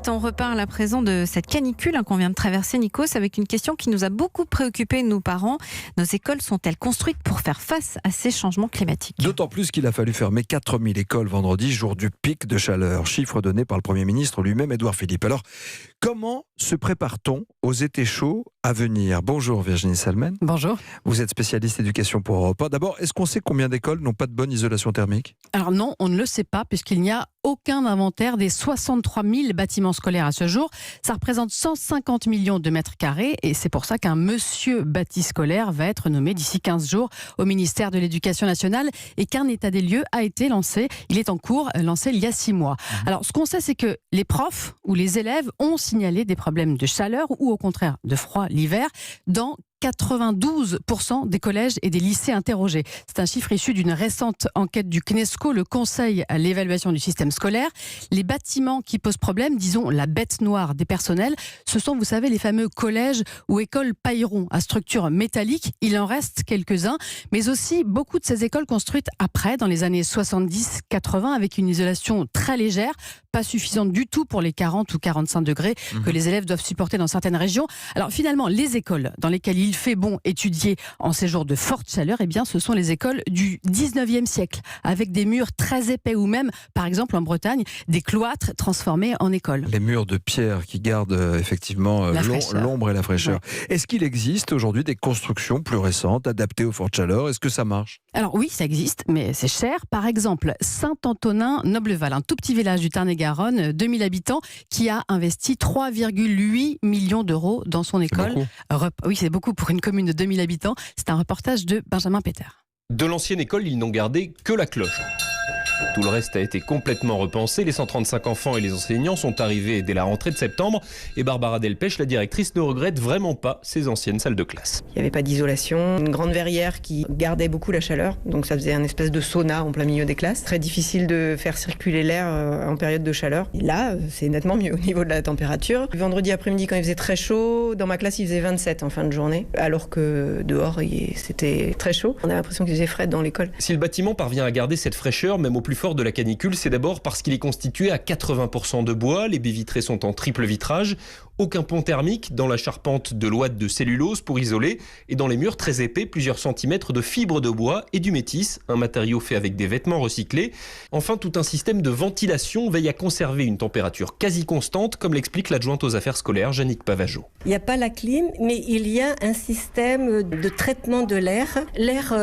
suite, on reparle à présent de cette canicule qu'on vient de traverser, Nikos, avec une question qui nous a beaucoup préoccupés, nous parents. Nos écoles sont-elles construites pour faire face à ces changements climatiques ? D'autant plus qu'il a fallu fermer 4000 écoles vendredi, jour du pic de chaleur. Chiffre donné par le Premier ministre lui-même, Édouard Philippe. Alors, comment se prépare-t-on aux étés chauds à venir ? Bonjour Virginie Salmen. Bonjour. Vous êtes spécialiste éducation pour Europe 1. D'abord, est-ce qu'on sait combien d'écoles n'ont pas de bonne isolation thermique ? Alors non, on ne le sait pas puisqu'il n'y a aucun inventaire des 63 000 bâtiments scolaires à ce jour. Ça représente 150 millions de mètres carrés et c'est pour ça qu'un monsieur bâti scolaire va être nommé d'ici 15 jours au ministère de l'Éducation nationale et qu'un état des lieux a été lancé. Il est en cours, lancé il y a 6 mois. Alors ce qu'on sait, c'est que les profs ou les élèves ont signalé des problèmes de chaleur ou au contraire de froid l'hiver dans 92% des collèges et des lycées interrogés. C'est un chiffre issu d'une récente enquête du CNESCO, le Conseil à l'évaluation du système scolaire. Les bâtiments qui posent problème, disons la bête noire des personnels, ce sont, vous savez, les fameux collèges ou écoles paillerons à structure métallique. Il en reste quelques-uns, mais aussi beaucoup de ces écoles construites après, dans les années 70-80, avec une isolation très légère, pas suffisante du tout pour les 40 ou 45 degrés que les élèves doivent supporter dans certaines régions. Alors finalement, les écoles dans lesquelles il fait bon étudier en ces jours de forte chaleur, eh bien, ce sont les écoles du 19e siècle, avec des murs très épais ou même, par exemple en Bretagne, des cloîtres transformés en écoles. Les murs de pierre qui gardent effectivement l'ombre et la fraîcheur. Ouais. Est-ce qu'il existe aujourd'hui des constructions plus récentes, adaptées aux fortes chaleurs ? Est-ce que ça marche ? Alors oui, ça existe, mais c'est cher. Par exemple, Saint-Antonin-Nobleval, un tout petit village du Tarn-et-Garonne, 2000 habitants, qui a investi 3,8 millions d'euros dans son école. Oui, c'est beaucoup pour une commune de 2000 habitants. C'est un reportage de Benjamin Peter. De l'ancienne école, ils n'ont gardé que la cloche. Tout le reste a été complètement repensé. Les 135 enfants et les enseignants sont arrivés dès la rentrée de septembre. Et Barbara Delpech, la directrice, ne regrette vraiment pas ses anciennes salles de classe. Il n'y avait pas d'isolation, une grande verrière qui gardait beaucoup la chaleur. Donc ça faisait un espèce de sauna en plein milieu des classes. Très difficile de faire circuler l'air en période de chaleur. Et là, c'est nettement mieux au niveau de la température. Le vendredi après-midi, quand il faisait très chaud, dans ma classe, il faisait 27 en fin de journée. Alors que dehors, c'était très chaud. On a l'impression qu'il faisait frais dans l'école. Si le bâtiment parvient à garder cette fraîcheur, même au plus fort de la canicule, c'est d'abord parce qu'il est constitué à 80% de bois. Les baies vitrées sont en triple vitrage. Aucun pont thermique, dans la charpente de l'ouate de cellulose pour isoler, et dans les murs très épais, plusieurs centimètres de fibres de bois et du métis, un matériau fait avec des vêtements recyclés. Enfin, tout un système de ventilation veille à conserver une température quasi constante, comme l'explique l'adjointe aux affaires scolaires, Jannick Pavageau. Il n'y a pas la clim, mais il y a un système de traitement de l'air. L'air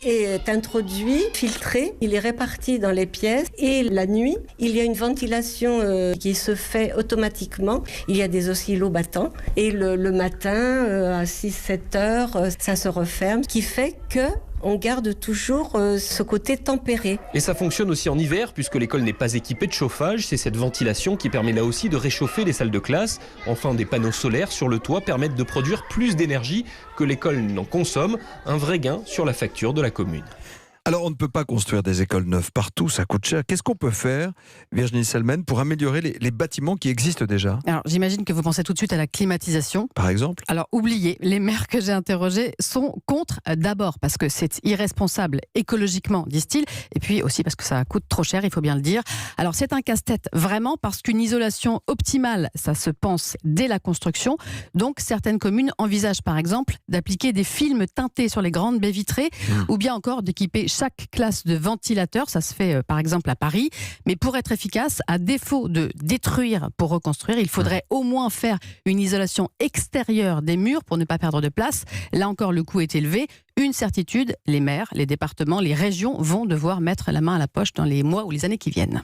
est introduit, filtré, il est réparti dans les pièces, et la nuit, il y a une ventilation qui se fait automatiquement. Il y a des oscillateurs battants et le matin à 6-7 heures ça se referme, ce qui fait que on garde toujours ce côté tempéré. Et ça fonctionne aussi en hiver puisque l'école n'est pas équipée de chauffage. C'est cette ventilation qui permet là aussi de réchauffer les salles de classe. Enfin, des panneaux solaires sur le toit permettent de produire plus d'énergie que l'école n'en consomme. Un vrai gain sur la facture de la commune. Alors, on ne peut pas construire des écoles neuves partout, ça coûte cher. Qu'est-ce qu'on peut faire, Virginie Salmen, pour améliorer les bâtiments qui existent déjà ? Alors, j'imagine que vous pensez tout de suite à la climatisation. Par exemple ? Alors, oubliez, les maires que j'ai interrogés sont contre d'abord parce que c'est irresponsable écologiquement, disent-ils, et puis aussi parce que ça coûte trop cher, il faut bien le dire. Alors, c'est un casse-tête vraiment parce qu'une isolation optimale, ça se pense dès la construction. Donc, certaines communes envisagent par exemple d'appliquer des films teintés sur les grandes baies vitrées ou bien encore d'équiper chaque classe de ventilateurs, ça se fait par exemple à Paris, mais pour être efficace, à défaut de détruire pour reconstruire, il faudrait au moins faire une isolation extérieure des murs pour ne pas perdre de place. Là encore, le coût est élevé. Une certitude, les maires, les départements, les régions vont devoir mettre la main à la poche dans les mois ou les années qui viennent.